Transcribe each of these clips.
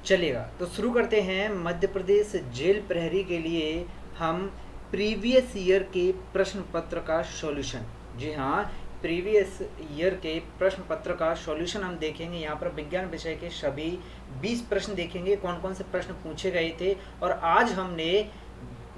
चलेगा। तो शुरू करते हैं। मध्य प्रदेश जेल प्रहरी के लिए हम प्रीवियस ईयर के प्रश्न पत्र का सॉल्यूशन, जी हाँ, प्रीवियस ईयर के प्रश्न पत्र का सॉल्यूशन हम देखेंगे। यहाँ पर विज्ञान विषय के सभी 20 प्रश्न देखेंगे, कौन कौन से प्रश्न पूछे गए थे। और आज हमने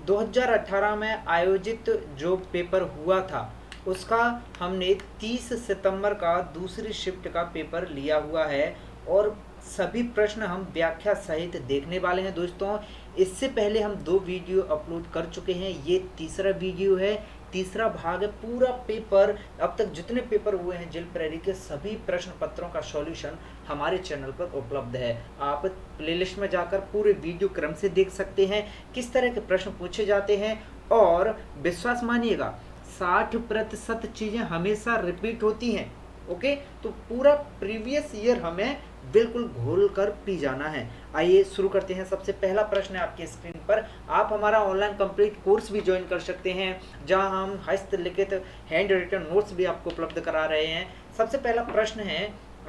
2018 में आयोजित जो पेपर हुआ था उसका हमने 30 सितंबर का दूसरी शिफ्ट का पेपर लिया हुआ है और सभी प्रश्न हम व्याख्या सहित देखने वाले हैं दोस्तों। इससे पहले हम 2 वीडियो अपलोड कर चुके हैं, ये तीसरा वीडियो है, तीसरा भाग है। पूरा पेपर, अब तक जितने पेपर हुए हैं जेल प्रहरी के सभी प्रश्न पत्रों का सॉल्यूशन हमारे चैनल पर उपलब्ध है। आप प्लेलिस्ट में जाकर पूरे वीडियो क्रम से देख सकते हैं किस तरह के प्रश्न पूछे जाते हैं। और विश्वास मानिएगा 60% चीज़ें हमेशा रिपीट होती हैं। ओके, तो पूरा प्रीवियस ईयर हमें बिल्कुल घोल कर पी जाना है। आइए शुरू करते हैं। सबसे पहला प्रश्न है आपके स्क्रीन पर। आप हमारा ऑनलाइन कंप्लीट कोर्स भी ज्वाइन कर सकते हैं जहां हम हस्तलिखित हैंड रिटन नोट्स भी आपको उपलब्ध करा रहे हैं। सबसे पहला प्रश्न है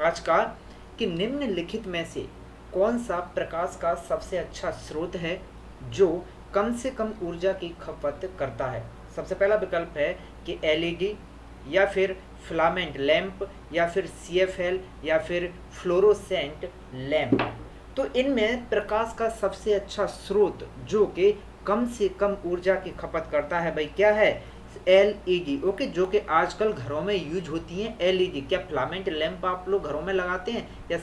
आज का कि निम्नलिखित में से कौन सा प्रकाश का सबसे अच्छा स्रोत है जो कम से कम ऊर्जा की खपत करता है। सबसे पहला विकल्प है कि एलईडी या फिर फिलामेंट लैंप या फिर CFL या फिर फ्लोरोसेंट लैंप। तो इनमें प्रकाश का सबसे अच्छा स्रोत जो कि कम से कम ऊर्जा की खपत करता है भाई क्या है? LED। ओके, जो कि आजकल घरों में यूज होती हैं LED। क्या फिलामेंट लैंप आप लोग घरों में लगाते हैं? या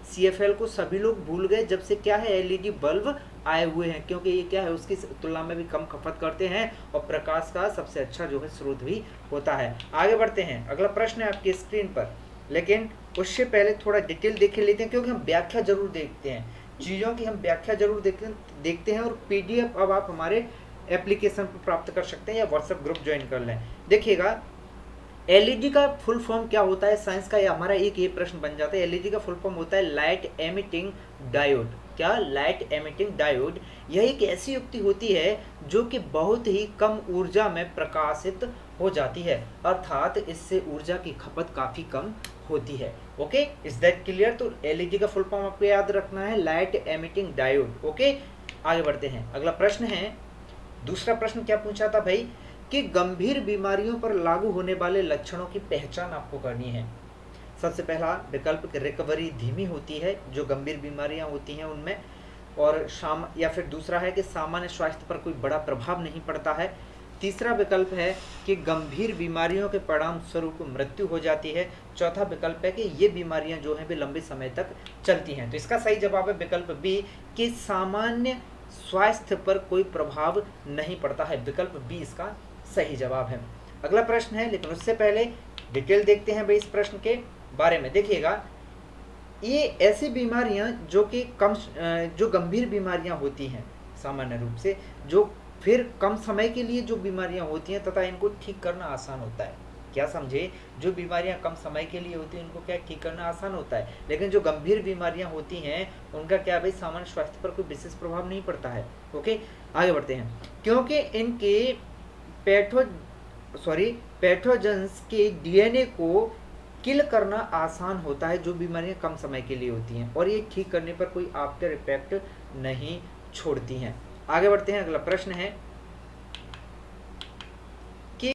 CFL को सभी लोग भूल गए जब से क्या है LED बल्ब आए हुए हैं, क्योंकि ये क्या है उसकी तुलना में भी कम खपत करते हैं और प्रकाश का सबसे अच्छा जो है स्रोत भी होता है। आगे बढ़ते हैं, अगला प्रश्न है आपकी स्क्रीन पर, लेकिन उससे पहले थोड़ा डिटेल देख लेते हैं क्योंकि हम व्याख्या जरूर देखते हैं, चीज़ों की हम व्याख्या जरूर देखते हैं। और PDF अब आप हमारे एप्लीकेशन पर प्राप्त कर सकते हैं या व्हाट्सएप ग्रुप ज्वाइन कर लें। देखिएगा LED का फुल फॉर्म क्या होता है साइंस का, या हमारा एक ये प्रश्न बन जाता है। LED का फुल फॉर्म होता है लाइट एमिटिंग डायोड। क्या? Light emitting diode. यह एक ऐसी युक्ति होती है जो कि बहुत ही कम ऊर्जा में प्रकाशित हो जाती है, अर्थात इससे ऊर्जा की खपत काफ़ी कम होती है। Okay, is that clear? तो LED का फुल फॉर्म आपको याद रखना है लाइट एमिटिंग डायोड। ओके, आगे बढ़ते हैं। अगला प्रश्न है, दूसरा प्रश्न क्या पूछा था भाई कि गंभीर बीमारियों पर लागू होने वाले लक्षणों की पहचान आपको करनी है। सबसे पहला विकल्प कि रिकवरी धीमी होती है जो गंभीर बीमारियां होती हैं उनमें, और या फिर दूसरा है कि सामान्य स्वास्थ्य पर कोई बड़ा प्रभाव नहीं पड़ता है। तीसरा विकल्प है कि गंभीर बीमारियों के परिणाम स्वरूप मृत्यु हो जाती है। चौथा विकल्प है कि ये बीमारियां जो हैं वे लंबे समय तक चलती हैं। तो इसका सही जवाब है विकल्प बी कि सामान्य स्वास्थ्य पर कोई प्रभाव नहीं पड़ता है। विकल्प बी इसका सही जवाब है। अगला प्रश्न है, लेकिन उससे पहले डिटेल देखते हैं भाई इस प्रश्न के बारे में। देखिएगा, ये ऐसी बीमारियां जो कि जो गंभीर बीमारियां होती हैं सामान्य रूप से, जो फिर कम समय के लिए जो बीमारियां होती हैं तथा इनको ठीक करना आसान होता है। क्या समझे? जो बीमारियां कम समय के लिए होती हैं उनको क्या ठीक करना आसान होता है, लेकिन जो गंभीर बीमारियां होती हैं उनका क्या भाई सामान्य स्वास्थ्य पर कोई विशेष प्रभाव नहीं पड़ता है। ओके, आगे बढ़ते हैं। क्योंकि इनके पैथोजेंस के DNA को किल करना आसान होता है जो बीमारियां कम समय के लिए होती हैं, और ये ठीक करने पर कोई आफ्टर इफेक्ट नहीं छोड़ती हैं। आगे बढ़ते हैं। अगला प्रश्न है कि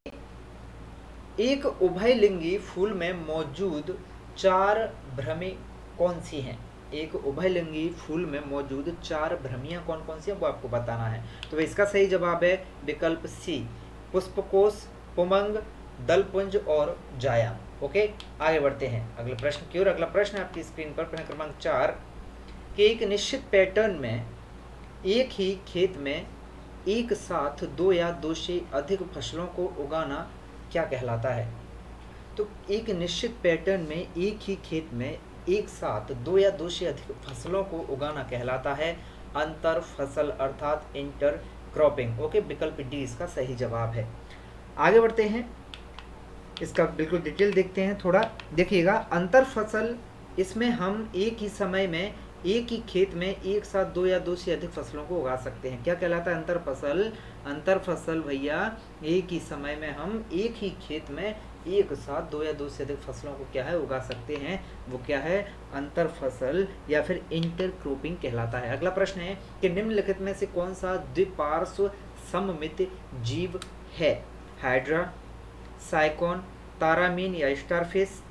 एक उभयलिंगी फूल में मौजूद 4 भ्रमें कौन सी हैं? एक उभयलिंगी फूल में मौजूद 4 भ्रमियां कौन कौन सी हैं वो आपको बताना है। तो इसका सही जवाब है विकल्प सी, पुष्पकोश, पुमंग, दलपुंज और जायाम। ओके, आगे बढ़ते हैं अगले प्रश्न की ओर। अगला प्रश्न है आपकी स्क्रीन पर, प्रश्न क्रमांक 4 कि एक निश्चित पैटर्न में एक ही खेत में एक साथ 2 या 2 से अधिक फसलों को उगाना क्या कहलाता है? तो एक निश्चित पैटर्न में एक ही खेत में एक साथ 2 या 2 से अधिक फसलों को उगाना कहलाता है अंतर फसल, अर्थात इंटर क्रॉपिंग। ओके, विकल्प डी इसका सही जवाब है। आगे बढ़ते हैं, इसका बिल्कुल डिटेल देखते हैं थोड़ा। देखिएगा, अंतर फसल, इसमें हम एक ही समय में एक ही खेत में एक साथ 2 या 2 से अधिक फसलों को उगा सकते हैं। क्या कहलाता है अंतर फसल? अंतर फसल भैया एक ही समय में हम एक ही खेत में एक साथ दो या दो से अधिक फसलों को क्या है उगा सकते हैं, वो क्या है अंतर फसल या फिर इंटरक्रॉपिंग कहलाता है। अगला प्रश्न है कि निम्नलिखित में से कौन सा द्विपार्श्व सममित जीव है? हाइड्रा, साइकोन, तारामीन या स्टारफिश,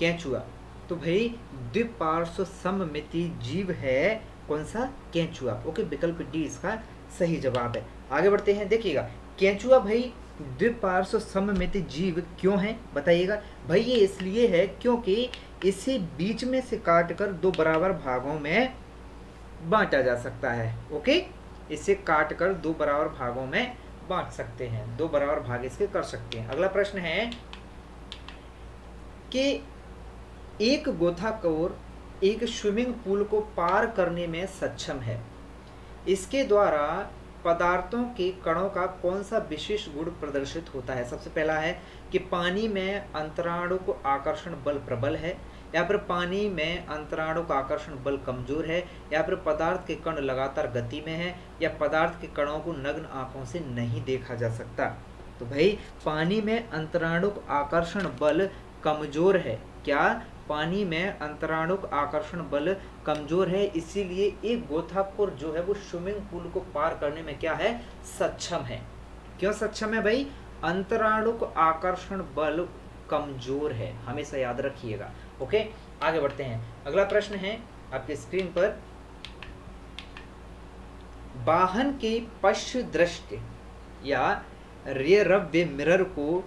केंचुआ। तो भाई द्विपार्श्व सममिति जीव है कौन सा? केंचुआ। ओके, विकल्प डी इसका सही जवाब है। आगे बढ़ते हैं, देखिएगा केंचुआ भाई द्विपार्श्व सममिति जीव क्यों है बताइएगा। भाई ये इसलिए है क्योंकि इसे बीच में से काटकर दो बराबर भागों में बांटा जा सकता है। ओके, इसे काटकर दो बराबर भागों में बांट सकते हैं, दो बराबर भाग इसके कर सकते हैं। अगला प्रश्न है कि एक गोताखोर एक स्विमिंग पूल को पार करने में सक्षम है, इसके द्वारा पदार्थों के कणों का कौन सा विशेष गुण प्रदर्शित होता है? सबसे पहला है कि पानी में अंतराणु को आकर्षण बल प्रबल है, या फिर पानी में अंतराणु का आकर्षण बल कमजोर है, या फिर पदार्थ के कण लगातार गति में है, या पदार्थ के कणों को नग्न आंखों से नहीं देखा जा सकता। तो भाई पानी में अंतराणु आकर्षण बल कमजोर है। क्या? पानी में अंतराणु आकर्षण बल कमजोर है, इसीलिए एक गोताखोर जो है वो स्विमिंग पूल को पार करने में क्या है? सक्षम है। क्यों सक्षम है भाई? अंतराणु आकर्षण बल कमजोर है, हमेशा याद रखिएगा। ओके, आगे बढ़ते हैं। अगला प्रश्न है आपके स्क्रीन पर, वाहन के पश्च दृष्टि या रियरव्य मिरर को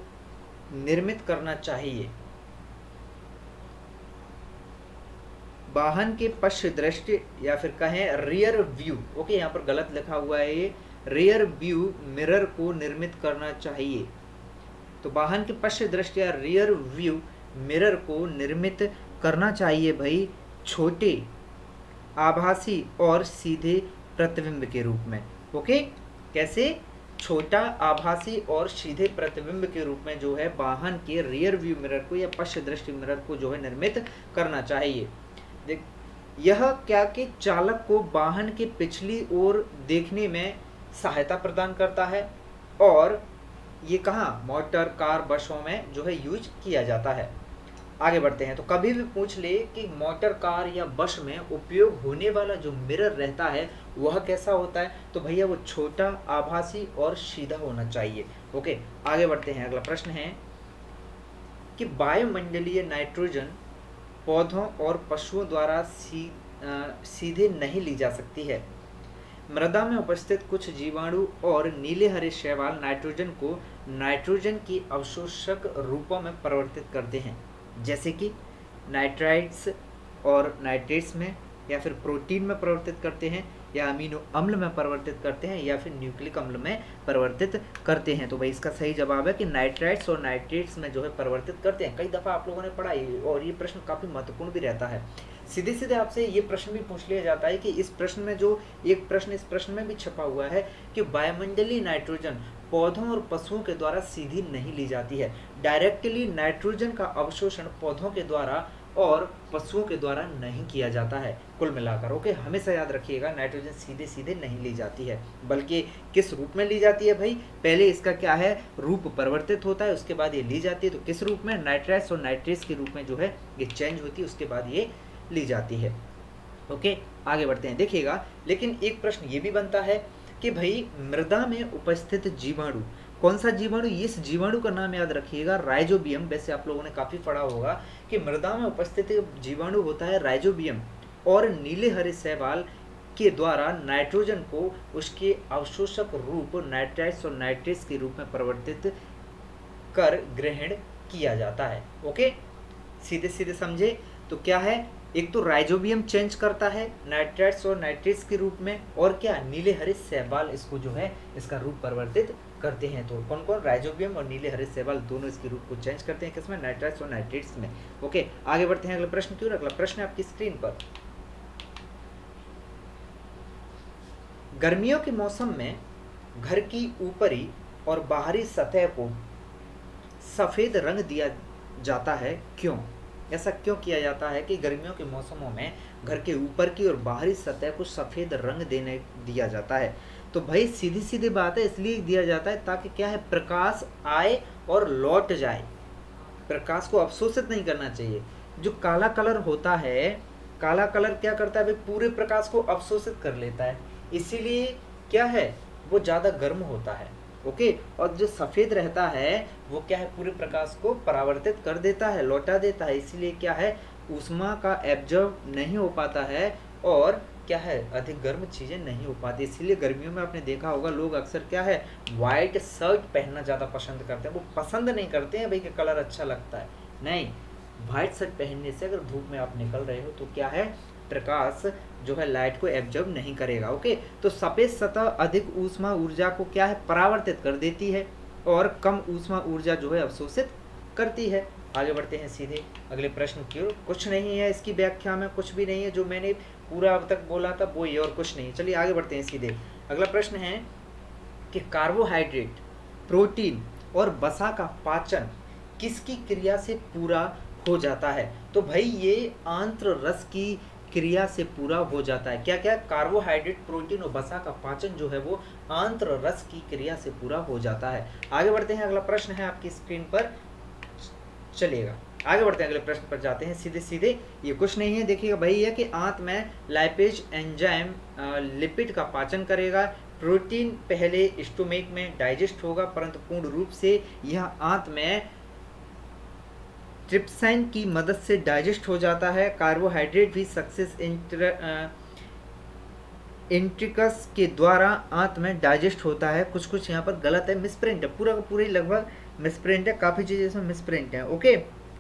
निर्मित करना चाहिए। वाहन के पश्च दृष्टि या फिर कहें रियर व्यू। ओके, यहाँ पर गलत लिखा हुआ है, ये रियर व्यू मिरर को निर्मित करना चाहिए। तो वाहन के पश्च दृष्टि या रियर व्यू मिरर को निर्मित करना चाहिए भाई छोटे, आभासी और सीधे प्रतिबिंब के रूप में। ओके, कैसे? छोटा, आभासी और सीधे प्रतिबिंब के रूप में जो है वाहन के रियर व्यू मिरर को या पश्च दृष्टि मिरर को जो है निर्मित करना चाहिए। देख, यह क्या कि चालक को वाहन के पिछली ओर देखने में सहायता प्रदान करता है, और ये कहाँ? मोटर, कार, बसों में जो है यूज किया जाता है। आगे बढ़ते हैं। तो कभी भी पूछ ले कि मोटर, कार या बस में उपयोग होने वाला जो मिरर रहता है वह कैसा होता है, तो भैया वो छोटा, आभासी और सीधा होना चाहिए। ओके, आगे बढ़ते हैं। अगला प्रश्न है कि वायुमंडलीय नाइट्रोजन पौधों और पशुओं द्वारा सीधे नहीं ली जा सकती है। मृदा में उपस्थित कुछ जीवाणु और नीले हरे शैवाल नाइट्रोजन को नाइट्रोजन की अवशोषक रूपों में परिवर्तित करते हैं, जैसे कि नाइट्राइट्स और नाइट्रेट्स में, या फिर प्रोटीन में परिवर्तित करते हैं, या अमीनो अम्ल में परिवर्तित करते हैं, या फिर न्यूक्लिक अम्ल में परिवर्तित करते हैं। तो भाई इसका सही जवाब है कि नाइट्राइट्स और नाइट्रेट्स में जो है परिवर्तित करते हैं। कई दफ़ा आप लोगों ने पढ़ा है और ये प्रश्न काफ़ी महत्वपूर्ण भी रहता है। सीधे सीधे आपसे ये प्रश्न भी पूछ लिया जाता है कि इस प्रश्न में जो एक प्रश्न इस प्रश्न में भी छपा हुआ है कि वायुमंडलीय नाइट्रोजन पौधों और पशुओं के द्वारा सीधी नहीं ली जाती है। डायरेक्टली नाइट्रोजन का अवशोषण पौधों के द्वारा और पशुओं के द्वारा नहीं किया जाता है कुल मिलाकर। ओके, हमेशा याद रखिएगा नाइट्रोजन सीधे सीधे नहीं ली जाती है, बल्कि किस रूप में ली जाती है भाई? पहले इसका क्या है? रूप परिवर्तित होता है, उसके बाद ये ली जाती है। तो किस रूप में? नाइट्राइट्स और नाइट्रेट्स के रूप में जो है ये चेंज होती है, उसके बाद ये ली जाती है। ओके, आगे बढ़ते हैं। देखिएगा, लेकिन एक प्रश्न ये भी बनता है कि भाई मृदा में उपस्थित जीवाणु, कौन सा जीवाणु? इस जीवाणु का नाम याद रखिएगा, राइजोबियम। वैसे आप लोगों ने काफ़ी पढ़ा होगा कि मृदा में उपस्थित जीवाणु होता है राइजोबियम, और नीले हरे शैवाल के द्वारा नाइट्रोजन को उसके अवशोषक रूप नाइट्राइट्स और नाइट्रेट्स के रूप में परिवर्तित कर ग्रहण किया जाता है। ओके, सीधे सीधे समझे तो क्या है? एक तो राइजोबियम चेंज करता है नाइट्राइट्स और नाइट्रेट्स के रूप में, और क्या? नीले हरे शैवाल इसको जो है इसका रूप परिवर्तित करते हैं। तो कौन कौन? राइजोबियम और नीले हरे शैवाल दोनों इसके रूप को चेंज करते हैं, किसमें? नाइट्राइट्स और नाइट्रेट्स में। ओके, आगे बढ़ते हैं। अगला प्रश्न क्यों? अगला प्रश्न है आपकी स्क्रीन पर, गर्मियों के मौसम में घर की ऊपरी और बाहरी सतह को सफ़ेद रंग दिया जाता है, क्यों? ऐसा क्यों किया जाता है कि गर्मियों के मौसमों में घर के ऊपर की और बाहरी सतह को सफ़ेद रंग दिया जाता है? तो भाई सीधी सीधी बात है, इसलिए दिया जाता है ताकि क्या है? प्रकाश आए और लौट जाए। प्रकाश को अवशोषित नहीं करना चाहिए। जो काला कलर होता है, काला कलर क्या करता है भाई, पूरे प्रकाश को अवशोषित कर लेता है, इसीलिए क्या है, वो ज़्यादा गर्म होता है। ओके, और जो सफ़ेद रहता है वो क्या है, पूरे प्रकाश को परावर्तित कर देता है, लौटा देता है, इसीलिए क्या है, ऊष्मा का एब्जॉर्ब नहीं हो पाता है और क्या है, अधिक गर्म चीज़ें नहीं हो पाती। इसीलिए गर्मियों में आपने देखा होगा लोग अक्सर क्या है, वाइट शर्ट पहनना ज़्यादा पसंद करते हैं। वो पसंद नहीं करते हैं भाई कि कलर अच्छा लगता है, नहीं, वाइट शर्ट पहनने से अगर धूप में आप निकल रहे हो तो क्या है, प्रकाश जो है लाइट को एब्जॉर्ब नहीं करेगा। ओके, तो सफ़ेद सतह अधिक ऊष्मा ऊर्जा को क्या है, परावर्तित कर देती है और कम ऊष्मा ऊर्जा जो है अवशोषित करती है। आगे बढ़ते हैं सीधे अगले प्रश्न की ओर। कुछ नहीं है इसकी व्याख्या में, कुछ भी नहीं है, जो मैंने पूरा अब तक बोला था वो ये और कुछ नहीं। चलिए आगे बढ़ते हैं सीधे। अगला प्रश्न है कि कार्बोहाइड्रेट, प्रोटीन और वसा का पाचन किसकी क्रिया से पूरा हो जाता है? तो भाई ये आंत्र रस की क्रिया से पूरा हो जाता है। क्या क्या? कार्बोहाइड्रेट, प्रोटीन और वसा का पाचन जो है वो आंत्र रस की क्रिया से पूरा हो जाता है। आगे बढ़ते हैं, अगला प्रश्न है आपकी स्क्रीन पर चलिएगा। आगे बढ़ते हैं, अगले प्रश्न पर जाते हैं सीधे सीधे। ये कुछ नहीं है, देखिएगा भाई, यह कि आंत में लाइपेज एंजाइम लिपिड का पाचन करेगा। प्रोटीन पहले स्टोमेक में डाइजेस्ट होगा, परंतु पूर्ण रूप से यह आंत में ट्रिप्सिन की मदद से डाइजेस्ट हो जाता है। कार्बोहाइड्रेट भी सक्सेस इंट्रिकस के द्वारा आंत में डाइजेस्ट होता है। कुछ कुछ यहाँ पर गलत है, मिसप्रिंट है, पूरा का पूरा ही लगभग मिसप्रिंट है, काफ़ी चीज़ें इसमें मिसप्रिंट है। ओके,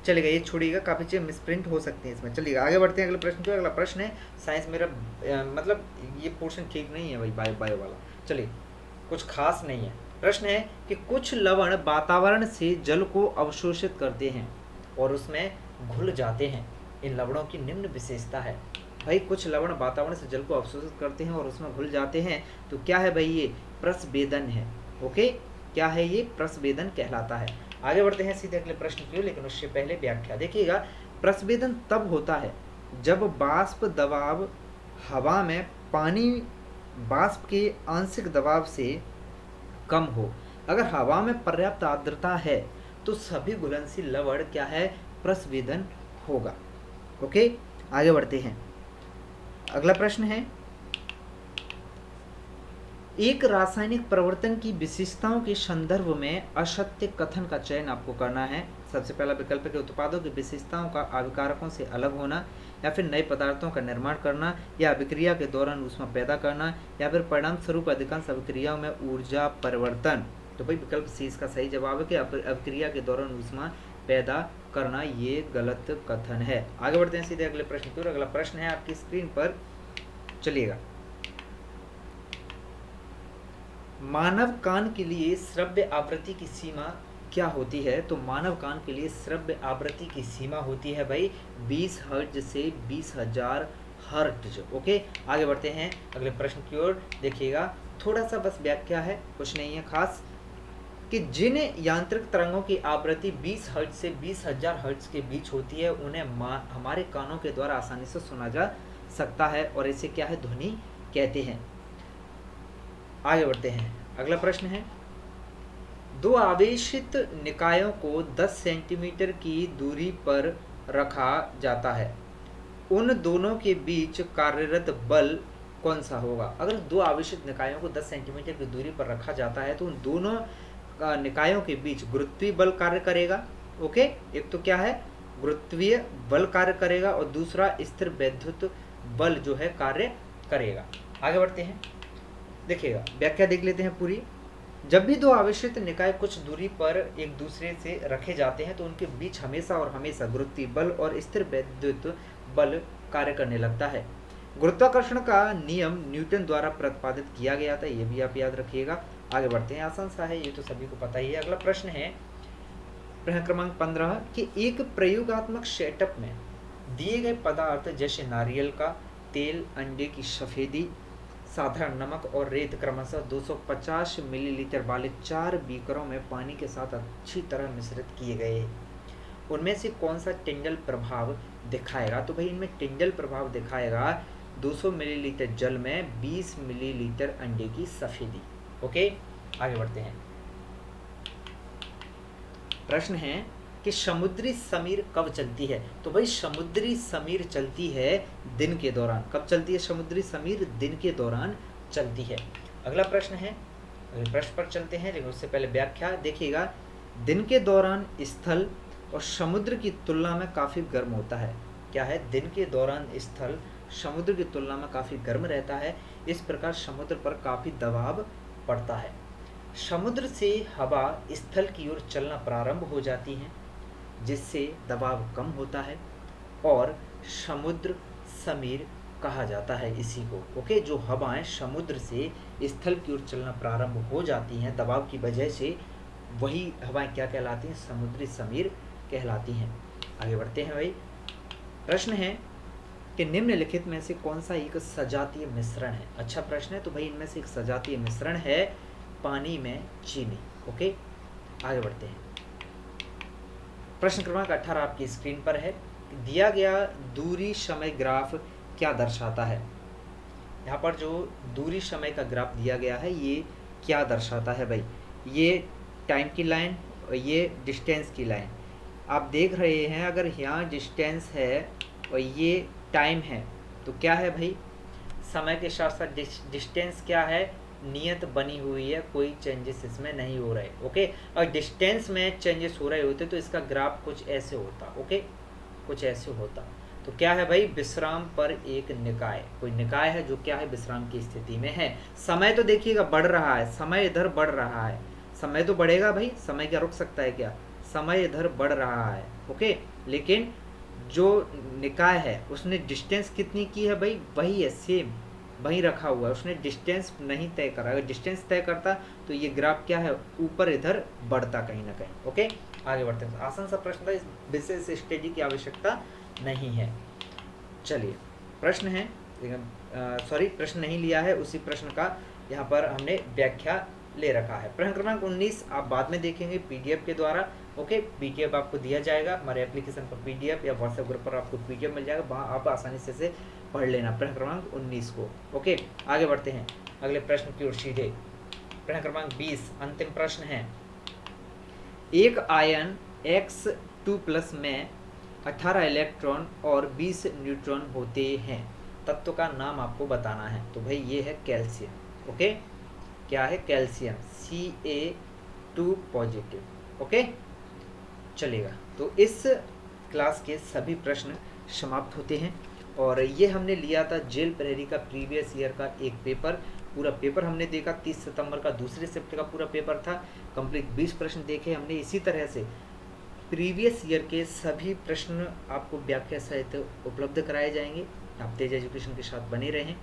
चलेगा, ये छोड़िएगा, काफ़ी चीज़ें मिसप्रिंट हो सकती हैं इसमें। चलिएगा आगे बढ़ते हैं अगले प्रश्न को। अगला प्रश्न है, साइंस मेरा मतलब ये पोर्शन ठीक नहीं है भाई, बायो वाला। चलिए, कुछ खास नहीं है। प्रश्न है कि कुछ लवण वातावरण से जल को अवशोषित करते हैं और उसमें घुल जाते हैं। इन लवणों की निम्न विशेषता है। भाई कुछ लवण वातावरण से जल को अवशोषित करते हैं और उसमें घुल जाते हैं, तो क्या है भाई, ये प्रस्वेदन है। ओके, क्या है ये? प्रस्वेदन कहलाता है। आगे बढ़ते हैं सीधे अगले प्रश्न की ओर, लेकिन उससे पहले व्याख्या देखिएगा। प्रस्वेदन तब होता है जब वाष्प दबाव हवा में पानी वाष्प के आंशिक दबाव से कम हो। अगर हवा में पर्याप्त आर्द्रता है तो सभी घुलनशील लवण क्या है, प्रस्वेदन होगा। ओके, आगे बढ़ते हैं। अगला प्रश्न है, एक रासायनिक परिवर्तन की विशेषताओं के संदर्भ में असत्य कथन का चयन आपको करना है। सबसे पहला विकल्प है कि उत्पादों की विशेषताओं का आविष्कारकों से अलग होना, या फिर नए पदार्थों का निर्माण करना, या अभिक्रिया के दौरान ऊष्मा पैदा करना, या फिर परिणाम स्वरूप अधिकांश अभिक्रियाओं में ऊर्जा परिवर्तन। तो भाई विकल्प सी इसका सही जवाब है कि अभिक्रिया के दौरान ऊष्मा पैदा करना, ये गलत कथन है। आगे बढ़ते हैं सीधे अगले प्रश्न की ओर। अगला प्रश्न है आपकी स्क्रीन पर, चलिएगा। मानव कान के लिए श्रव्य आवृत्ति की सीमा क्या होती है? तो मानव कान के लिए श्रव्य आवृत्ति की सीमा होती है भाई 20 हर्ट्ज से 20,000 हर्ट्ज। ओके, आगे बढ़ते हैं अगले प्रश्न की ओर। देखिएगा, थोड़ा सा बस व्याख्या है, कुछ नहीं है खास, कि जिन यांत्रिक तरंगों की आवृत्ति 20 हर्ट्ज से 20,000 हर्ट्ज के बीच होती है उन्हें हमारे कानों के द्वारा आसानी से सुना जा सकता है और इसे क्या है, ध्वनि कहते हैं। आगे बढ़ते हैं, अगला प्रश्न है, दो आवेशित निकायों को 10 सेंटीमीटर की दूरी पर रखा जाता है, उन दोनों के बीच कार्यरत बल कौन सा होगा? अगर दो आवेशित निकायों को 10 सेंटीमीटर की दूरी पर रखा जाता है तो उन दोनों निकायों के बीच गुरुत्वीय बल कार्य करेगा। ओके, एक तो क्या है, गुरुत्वीय बल कार्य करेगा और दूसरा स्थिर वैद्युत बल जो है कार्य करेगा। आगे बढ़ते हैं, देखिएगा, व्याख्या देख लेते हैं पूरी। जब भी दो आवेशित निकाय कुछ दूरी पर एक दूसरे से रखे जाते हैं तो उनके बीच हमेशा और हमेशा गुरुत्वीय बल और स्थिर वैद्युत बल कार्य करने लगता है। गुरुत्वाकर्षण का नियम न्यूटन द्वारा प्रतिपादित किया गया था, ये भी आप याद रखिएगा। आगे बढ़ते हैं, आसान सा है, ये तो सभी को पता ही है। अगला प्रश्न है, प्रश्न क्रमांक 15, कि एक प्रयोगात्मक सेटअप में दिए गए पदार्थ जैसे नारियल का तेल, अंडे की सफेदी, साधारण नमक और रेत क्रमशः 250 मिलीलीटर वाले 4 बीकरों में पानी के साथ अच्छी तरह मिश्रित किए गए। उनमें से कौन सा टिंडल प्रभाव दिखाएगा? तो भाई इनमें टिंडल प्रभाव दिखाएगा 200 मिलीलीटर जल में 20 मिलीलीटर अंडे की सफेदी। ओके, आगे बढ़ते हैं। प्रश्न है, कि समुद्री समीर कब चलती है? तो भाई समुद्री समीर चलती है दिन के दौरान। कब चलती है समुद्री समीर? दिन के दौरान चलती है। अगला प्रश्न है, अगले प्रश्न पर चलते हैं, लेकिन उससे पहले व्याख्या देखिएगा। दिन के दौरान स्थल और समुद्र की तुलना में काफ़ी गर्म होता है। क्या है? दिन के दौरान स्थल समुद्र की तुलना में काफ़ी गर्म रहता है, इस प्रकार समुद्र पर काफ़ी दबाव पड़ता है। समुद्र से हवा स्थल की ओर चलना प्रारंभ हो जाती है, जिससे दबाव कम होता है और समुद्र समीर कहा जाता है इसी को। ओके, जो हवाएं समुद्र से स्थल की ओर चलना प्रारंभ हो जाती हैं दबाव की वजह से, वही हवाएं क्या कहलाती हैं? समुद्री समीर कहलाती हैं। आगे बढ़ते हैं भाई। प्रश्न है कि निम्नलिखित में से कौन सा एक सजातीय मिश्रण है? अच्छा प्रश्न है। तो भाई इनमें से एक सजातीय मिश्रण है पानी में चीनी। ओके, आगे बढ़ते हैं। प्रश्न क्रमांक 18 आपकी स्क्रीन पर है। दिया गया दूरी समय ग्राफ क्या दर्शाता है? यहाँ पर जो दूरी समय का ग्राफ दिया गया है ये क्या दर्शाता है भाई? ये टाइम की लाइन और ये डिस्टेंस की लाइन आप देख रहे हैं। अगर यहाँ डिस्टेंस है और ये टाइम है तो क्या है भाई? समय के साथ साथ डिस्टेंस क्या है? नियत बनी हुई है, कोई चेंजेस इसमें नहीं हो रहे। ओके, और डिस्टेंस में चेंजेस हो रहे होते तो इसका ग्राफ कुछ ऐसे होता। ओके, कुछ ऐसे होता। तो क्या है भाई? विश्राम पर एक निकाय, कोई निकाय है जो क्या है? विश्राम की स्थिति में है। समय तो देखिएगा बढ़ रहा है, समय इधर बढ़ रहा है, समय तो बढ़ेगा भाई, समय क्या रुक सकता है क्या? समय इधर बढ़ रहा है। ओके, लेकिन जो निकाय है उसने डिस्टेंस कितनी की है भाई? वही है, सेम वहीं रखा हुआ है, उसने डिस्टेंस नहीं तय करा। अगर डिस्टेंस तय करता तो ये ग्राफ क्या है? ऊपर इधर बढ़ता कहीं ना कहीं। ओके, आगे बढ़ते हैं। आसान सा प्रश्न था, इस विशेष स्टडी की आवश्यकता नहीं है। चलिए, प्रश्न है, सॉरी प्रश्न नहीं लिया है, उसी प्रश्न का यहाँ पर हमने व्याख्या ले रखा है। प्रश्न क्रमांक 19 आप बाद में देखेंगे पीडीएफ के द्वारा। ओके, पीडीएफ आपको दिया जाएगा हमारे एप्लीकेशन पर, पीडीएफ या व्हाट्सएप ग्रुप पर आपको पीडीएफ मिल जाएगा, वहाँ आप आसानी से पढ़ लेना प्रश्न क्रमांक 19 को। ओके, आगे बढ़ते हैं अगले प्रश्न की ओर सीधे। प्रश्न क्रमांक 20 अंतिम प्रश्न है। एक आयन X2+ में 18 इलेक्ट्रॉन और 20 न्यूट्रॉन होते हैं, तत्व का नाम आपको बताना है। तो भाई ये है कैल्शियम। ओके, क्या है? Calcium, Ca2 positive. ओके, चलेगा। तो इस क्लास के सभी प्रश्न समाप्त होते हैं और ये हमने लिया था जेल प्रहरी का प्रीवियस ईयर का एक पेपर। पूरा पेपर हमने देखा, 30 सितंबर का दूसरे शिफ्ट का पूरा पेपर था, कंप्लीट 20 प्रश्न देखे हमने। इसी तरह से प्रीवियस ईयर के सभी प्रश्न आपको व्याख्या सहित उपलब्ध कराए जाएंगे। आप तेज एजुकेशन के साथ बने रहें।